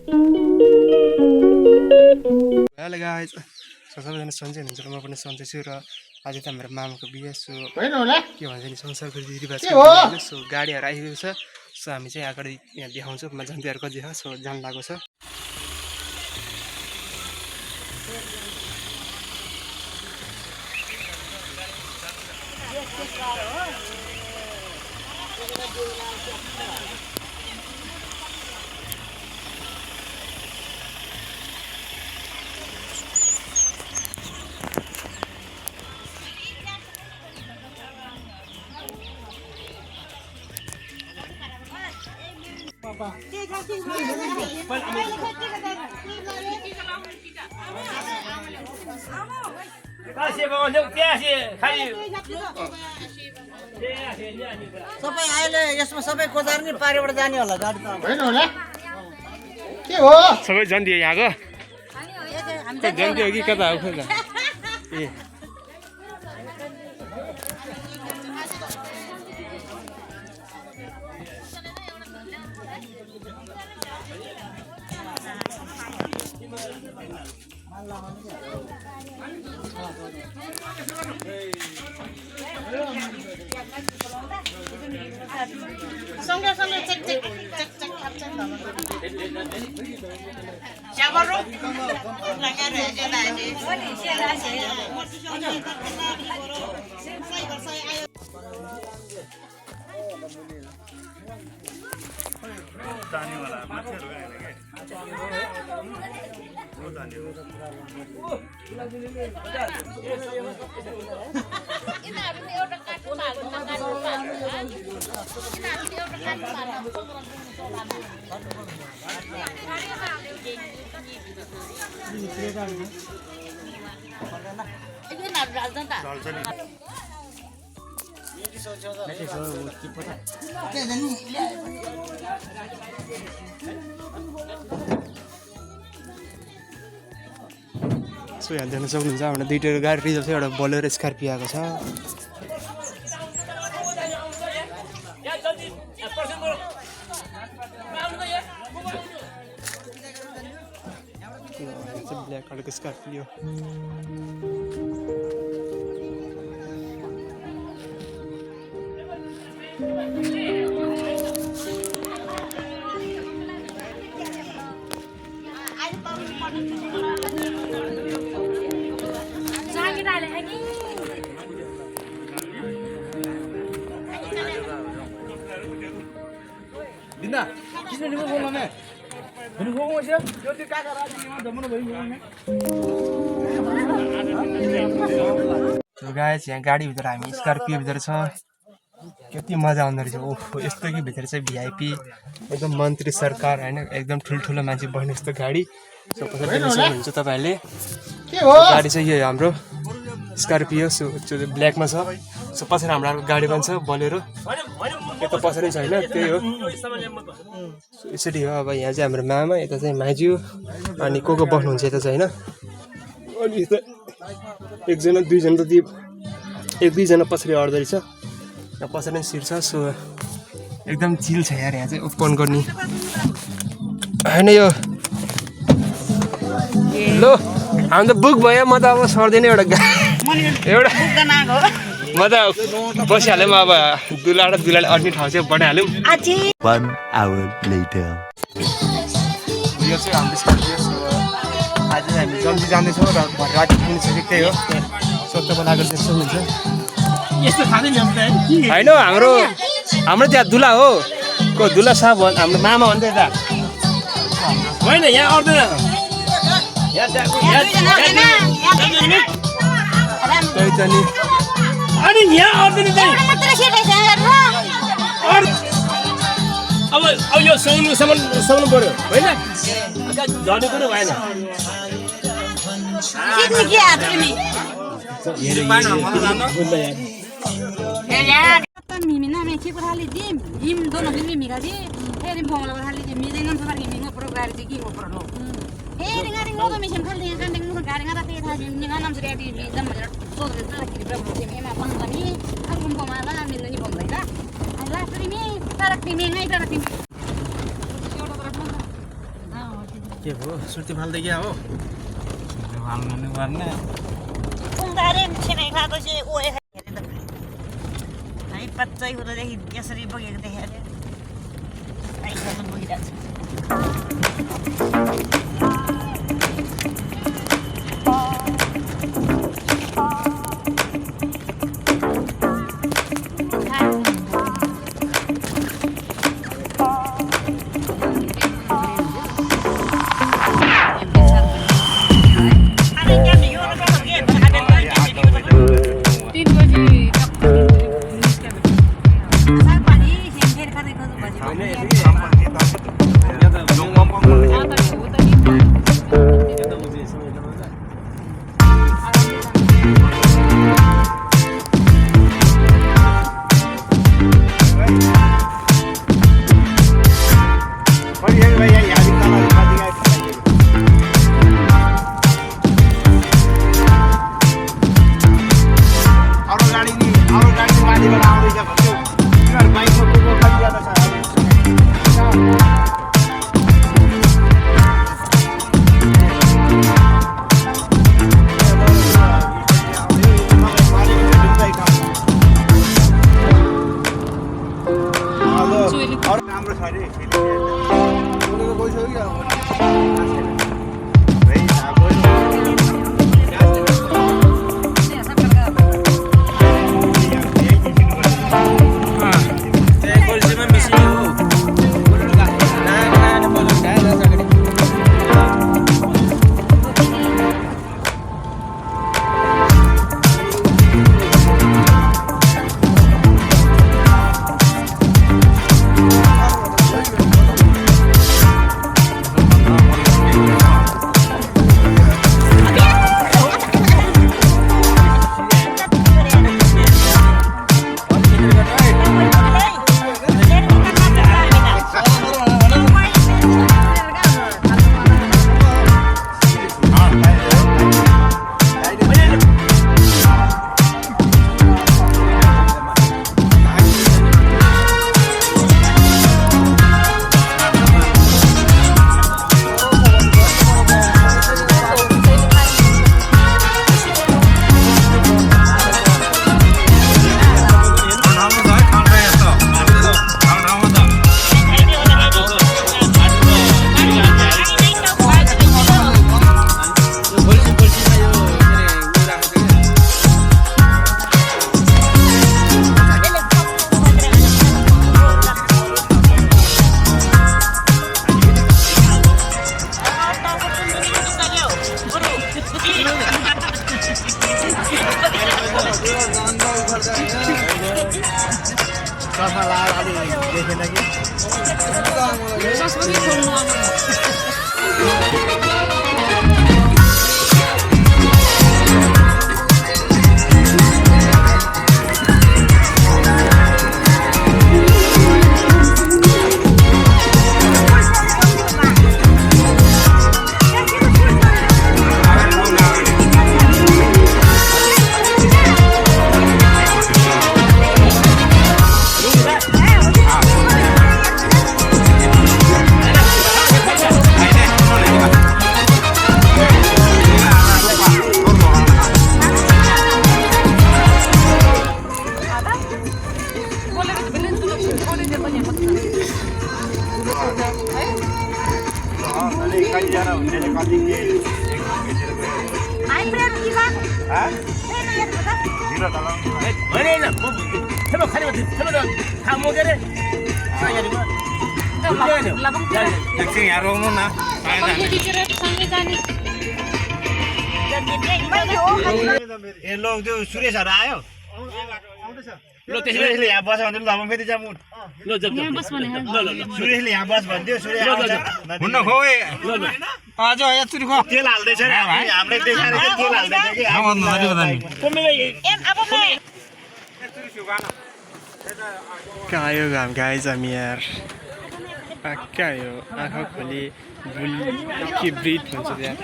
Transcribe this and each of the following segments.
Hello guys, सबैजना सन्चै हुनुहुन्छ र म पनि सन्चै छु र आज त हाम्रो मामाको बिहे सो के भन्छ नि संसारको रीतिरिवाज सो गाडीहरू आइरहेको छ सो हामी चाहिँ अगाडि यहाँ देखाउँछौँ मजान तयार कति छ सो जान लागेको छ सबै अहिले यसमा सबै कोदार नि पारेबाट जाने होला गाडी त होइन होला के हो सबै जन्दियो यहाँको जन्दियो कि कता हो खोइ ए सँगै सँगै चेक चेक चेक चेक खान्छ नि चाबरो लगाएर हेर्दा हेर्दै अनि सेला सेला जाने वाला मान्छेहरु हैन के हो जाने हो इनाहरुले एउटा काट्नु हाल्नु नकाट्नु इनाहरुले एउटा काट्नु सो यहाँ जान सक्नुहुन्छ हाम्रो दुईटा गाडी रिजर्भ छ एउटा बोलेरो स्कर्पियो आएको छ ब्ल्याक कलरको स्कर्पियो बिन्दा किन निको बोल्नु भने भनि गयो यो त्यो काका राजीमा धमनो भइ गयो सो गाइस यहाँ गाडी भित्र हामी स्कर्पियो भित्र छ कति मजा आउँदो रहेछ ओहो यस्तो कि भित्र चाहिँ भिआइपी एकदम मन्त्री सरकार हैन एकदम ठुलठुलो मान्छे बस्ने जस्तो गाडी सो कसरी देख्न सक्नुहुन्छ तपाईहरुले के हो गाडी चाहिँ यो हाम्रो स्कर्पियो सो त्यो ब्ल्याकमा छ सो पछाडि हाम्रो अर्को गाडी पनि छ बोलेरो यता पछाडि छ हैन त्यही हो यसरी हो अब यहाँ चाहिँ हाम्रो मामा यता चाहिँ माइजू अनि को बस्नुहुन्छ यता चाहिँ हैन अनि यता एकजना दुईजना त एक दुईजना पछाडि अड्दै रहेछ यहाँ पछाडि सिट छ सो एकदम चिल छ यार यहाँ चाहिँ ओपन गर्ने हैन यो लो हामी त बुक भयो म त अब सर्दैन एउटा म त बसिहाल्यो अब दुला र दुलाले अड्ने ठाउँ चाहिँ बनाइहाल्यौँ 1 hour later यो चाहिँ हाम्रो स्कर्पियो आज हामी जल्दी जाँदैछौँ र राति पुग्नु सकेको त्यही हो सत्य बनाएको सक्नुहुन्छ यस्तो खाँदै ल्याउँछ होइन हाम्रो त्यहाँ दुला हो को दुला साहब हाम्रो मामा भन्दै त होइन यहाँ आउँदैन त्यही त नि अनि यहाँ आउँदैन अब यो सम्म पर्यो होइन झर्ने कुरो भएन Mimina me chico hali dim dono bimi migadi herin pongla hali dim mi dengan samar gimi ngo pro gari gi ngo pro no herin ngari ngo to mission khal dengan dengan ngo gari ngata te tha dengan nam sri di dam so de ta ki pro mo me ma pang kami aku pamala min ni pom lai da ala tri mi tarak mi ngai tarak mi के भयो सुर्ती फाल्दै क्या हो भन्ने उंगारे छिनै खाएपछि ओए हेरे त है पच्चै हुँदैदेखि यसरी बगेको देखे अरे आइसम्म बगिरहेको ए लोग त्यो सुरेशहरु आयो ल त्यसले यहाँ बस भन्दै ल फेरि जाम ल जब यहाँ बस भने ल सुरेशले यहाँ बस भन्दियो सुरेश आउँछ हुन्न खोए आज यहाँ चुरी खो तेल हाल्दै छ हामीले देखाएर तेल हाल्दै छ कि भन्नु हजुर बतानी एम अब मैं क्या आयो घाम गाइज हामी यार पक्का आयो आँखा खोली बुल के ब्रिड भन्छ यार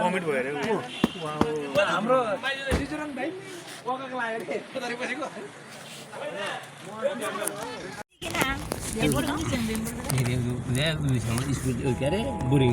मोमेन्ट भयो अरे हाम्रो स्कुल के अरे boring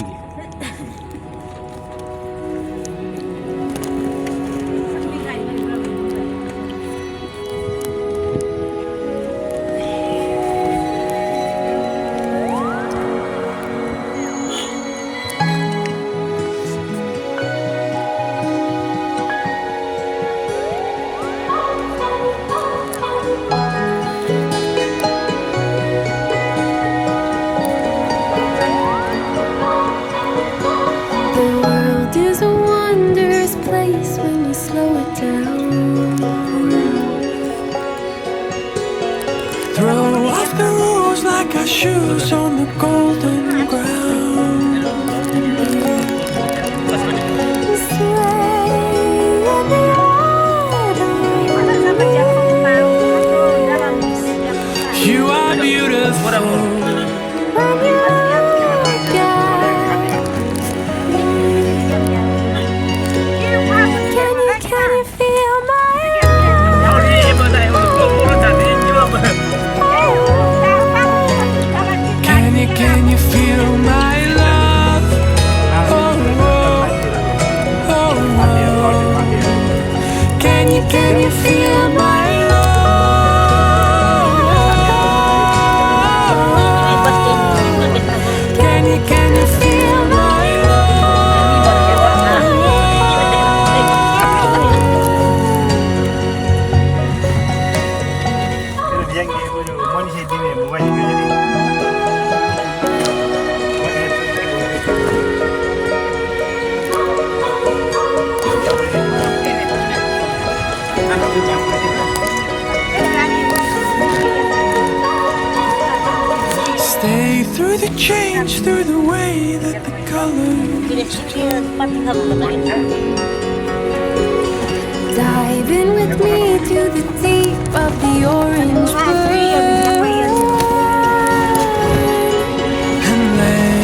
Throw off the rules like our shoes on the golden ground. Sway in the autumn. You are beautiful when you look at me. Can you feel my Can you feel my love? Oh, oh, oh, oh. Can you feel my love? Can you feel my Stay through the change, through the way that the colors dive in with me to the deep of the orange blue and lay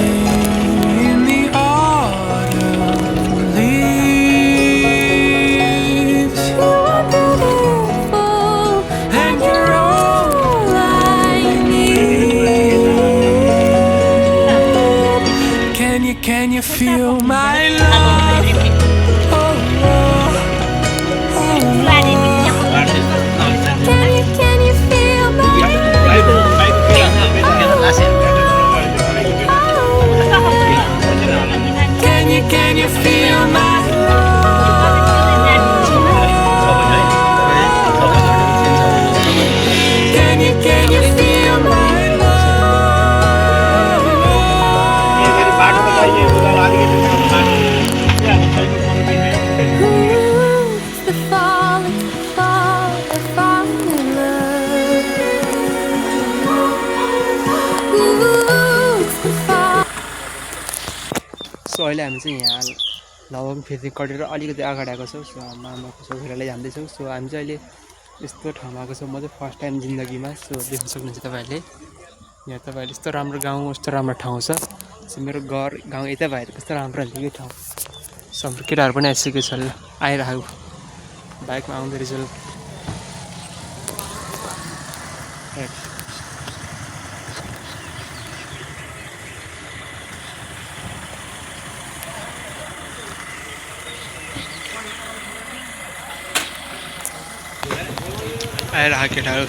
in the autumn leaves. You are beautiful and you're all I need. Can you feel my love? Oh, oh, oh. Can you feel my Can you feel my Can you feel my the fall in love. The fall. So अहिले हामी चाहिँ यहाँ लवङ फेरि कटेर अलिकति अगाडि आएको छौँ। So मामाको छोरीलाई जाँदैछौँ। सो हामी चाहिँ अहिले यस्तो ठाउँमा आएको छौँ। म चाहिँ फर्स्ट टाइम जिन्दगीमा। सो देख्न सक्नुहुन्छ तपाईँहरूले यहाँ तपाईँहरूले यस्तो राम्रो गाउँ यस्तो राम्रो ठाउँ छ। सो मेरो घर गाउँ यता भएर कस्तो राम्रो हुन्छ यो ठाउँ। सो हाम्रो केटाहरू पनि आइसकेको छ आइरहेको बाइकमा आउँदो रहेछ। आइरहेको केटाहरू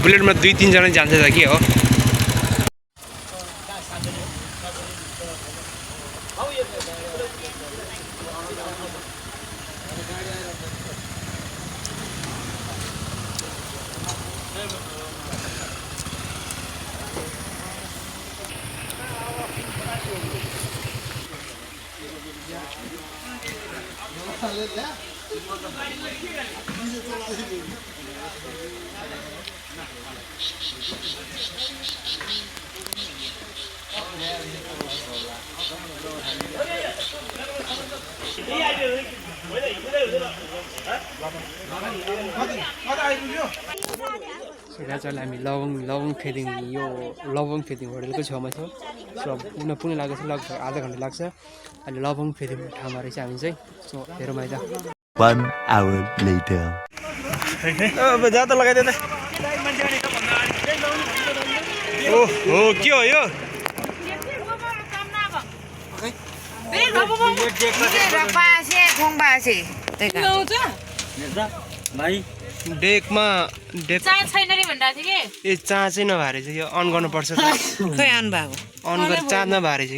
बुलेटमा 2-3 जना जान्छ कि हो। यहाँ चाहिँ हामी लवङ फेदिङ यो लवङ फेदिङ होटलको छेउमा छौँ सो अब पुग्न लाग्छ लगभग आधा घन्टा लाग्छ अहिले लवङ फेदिङ ठाउँमा रहेछ हामी चाहिँ सो हेरौँ है त 1 hour later. अब जाता लगाइदे त ओ के हो यो डेकमा डेक छैन रे भन्दा थियो ए चाँ चाहिँ नभए रहेछ यो अन गर्नुपर्छ त खै आउनु भएको अन गरेर चार्ज नभए रहेछ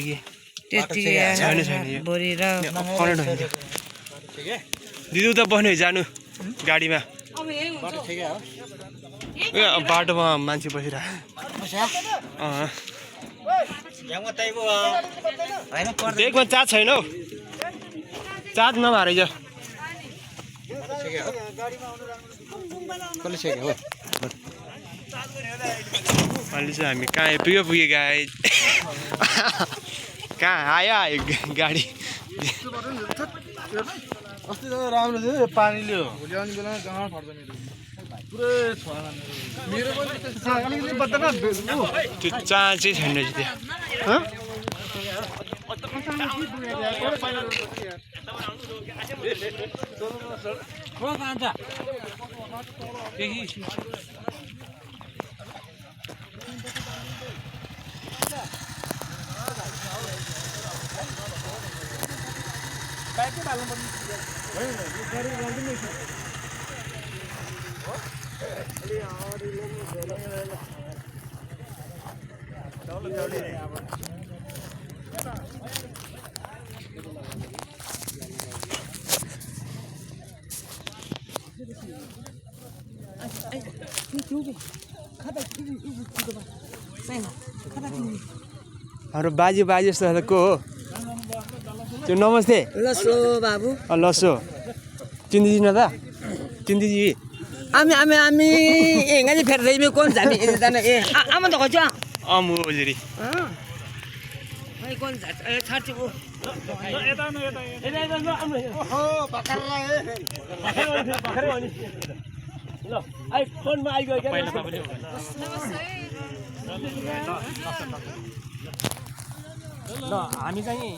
कि छैन यो बोरी र कनेक्ट होइन दिदी उता बस्ने जानु गाडीमा ए बाटोमा मान्छे बसिरहेको डेकमा चार्ज छैन हौ चार्ज नभए रहेछ कसले सेक्यो हो अहिले चाहिँ हामी कहाँ पुगेको आए कहाँ आयो गाडी अस्ति त राम्रो थियो पानीले हो भोलि आउने बेलामा जहाँ फर्छ पुरै मेरो पनि अलिकति बत्दैन त्यो चाँ चाहिँ छैन रहेछ त्यहाँ हाम्रो बाजे जस्तो को हो त्यो नमस्ते लसो बाबु लसो चिन्दिजी न त चिन्दिजी आमी एंगाली फेर रही में कौन जाने जाने ए आमा तो कच्चा अमु ओजरी भाई कौन जाता ए छाती को ओहो पकड़ला ल आई फोनमा आइगयो के पहिला तपाईले ल हामी चाहिँ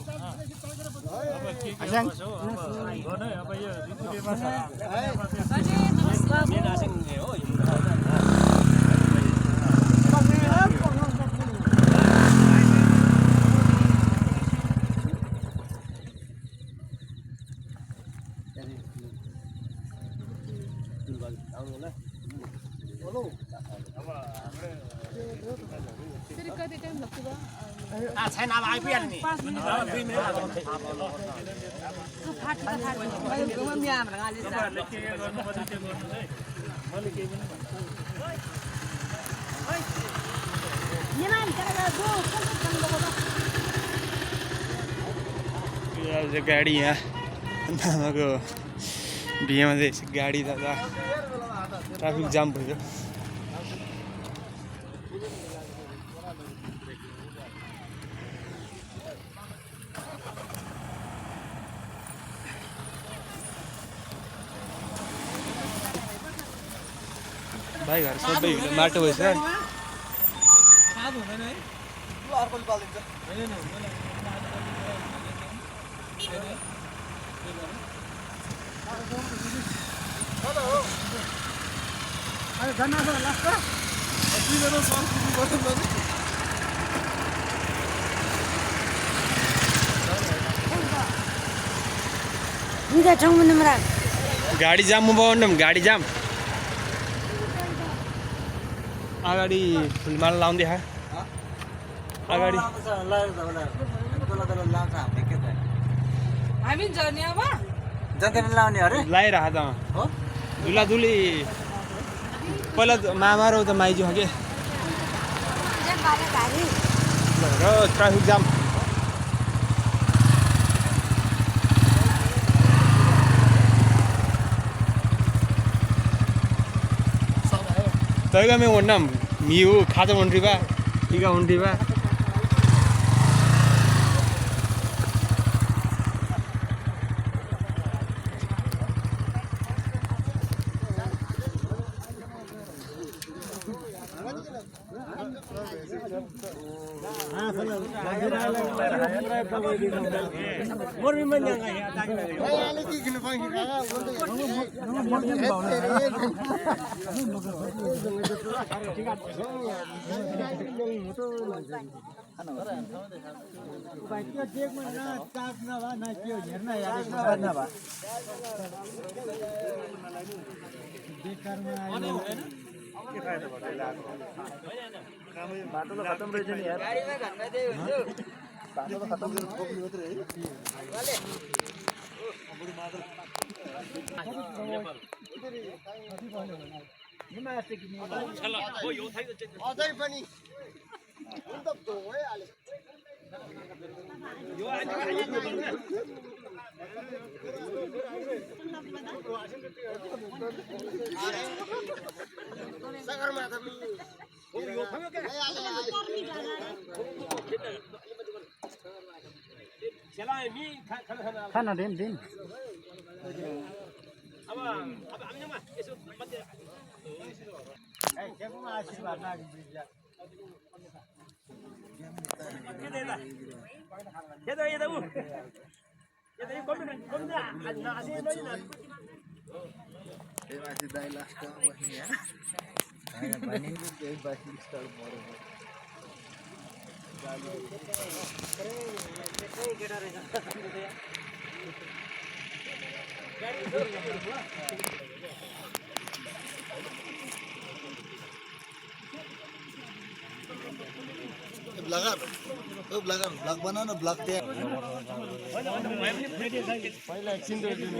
छैन अब आइपुग्यो नि 5 मिनेट 2 मिनेट गाडी यहाँ नामाको बिहेमा चाहिँ गाडी दादा ट्राफिक जाम भयो भाइ घर सबै माटो भएछ गाडी जाम भयो गाडी जाम अगाडि फुलमाला लाउँदै खा अगाडि हामी जाने अब जगेर लाउने अरे लाइरह त दुला दुली पहिला मामा र उता माइजू के र ट्राफिक जाम तैगा మేము ఉన్నాం మీరు ఖాతా ఉండ్రివా ఇక ఉండ్రివా बाटो त खतम रहेछ नि यार बाटो त खतम अझै पनि सगरमाथा खाना दिन दिन अब हामीमा यसो मध्य आशीर्वाद यता यता उ यता यो कम्प्युटर ब्लग बना न ब्लग दे पहिला एकछिन त दिनु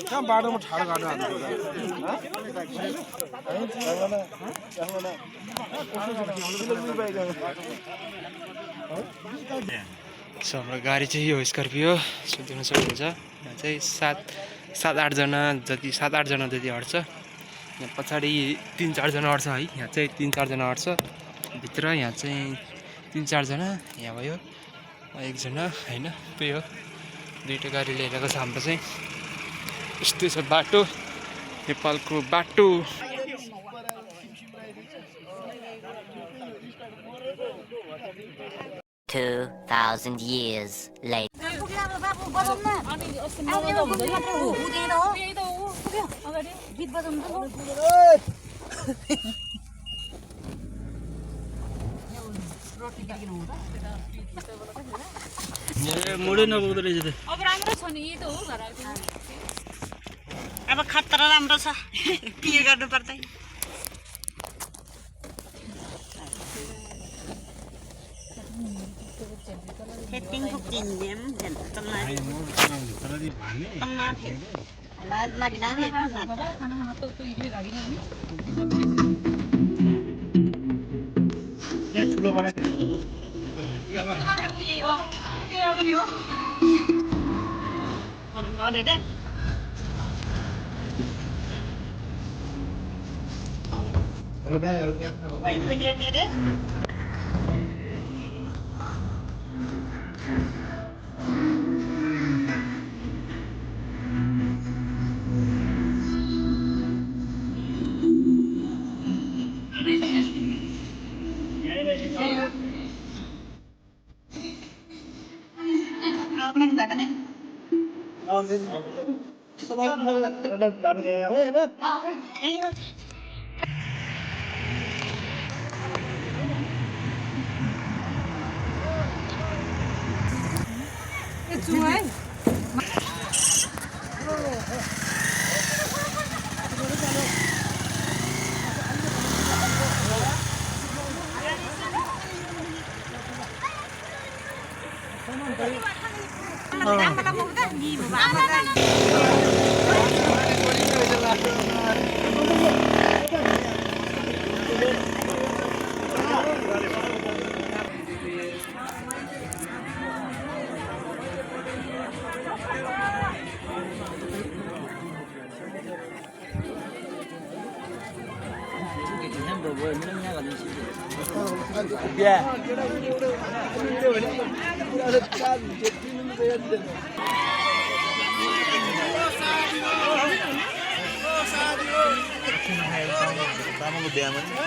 कहाँ बाटोमा ठाडो गाडो सो हाम्रो गाडी चाहिँ यो स्कर्पियो सो देख्न सक्नुहुन्छ यहाँ चाहिँ सात आठजना जति अट्छ यहाँ पछाडि 3-4 जना अट्छ है यहाँ चाहिँ 3-4 जना अट्छ भित्र यहाँ चाहिँ 3-4 जना यहाँ भयो एकजना होइन त्यही हो दुईवटा गाडी लिएर गएको छ हाम्रो चाहिँ यस्तै छ बाटो नेपालको बाटो 2,000 years later. मोडै नपुग्दो रहेछ त अब राम्रो छ नि त हो घर अब खतरा राम्रो छ के गर्नु पर्दैन Setting cooking them dan tengah lagi nangis ठुलो बना ada deh ada तामाङको बिहामा नि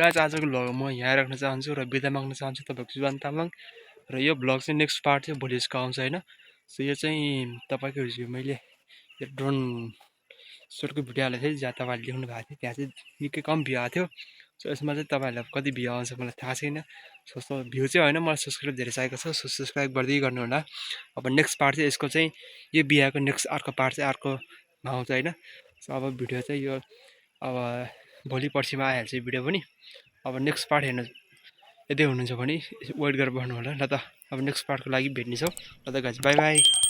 गाइस आजको भ्लग म यहाँ राख्न चाहन्छु र बिदा माग्न चाहन्छु तपाईँको जुवान तामाङ र यो भ्लग चाहिँ नेक्स्ट पार्ट चाहिँ भोलिसको आउँछ होइन सो यो चाहिँ तपाईँको हिजो मैले यो ड्रोन सुटको भिडियो हालेको थिएँ जहाँ तपाईँहरूले देख्नु भएको थियो त्यहाँ चाहिँ निकै कम भ्यू आएको थियो सो यसमा चाहिँ तपाईँहरूलाई कति भ्यू आउँछ मलाई थाहा छैन सो भ्यू चाहिँ होइन मलाई सब्सक्राइब धेरै चाहिएको छ सो सब्सक्राइब गर्दै गर्नु होला अब नेक्स्ट पार्ट चाहिँ यसको चाहिँ यो बिहाको नेक्स्ट अर्को पार्ट चाहिँ अर्कोमा आउँछ होइन सो अब भिडियो चाहिँ यो अब भोलि पर्सिमा आइहाल्छ यो भिडियो पनि अब नेक्स्ट पार्ट हेर्नु यदि हुनुहुन्छ भने वेट गरेर बस्नु होला ल त अब नेक्स्ट पार्टको लागि भेट्नेछौँ ल त गाइस बाई बाई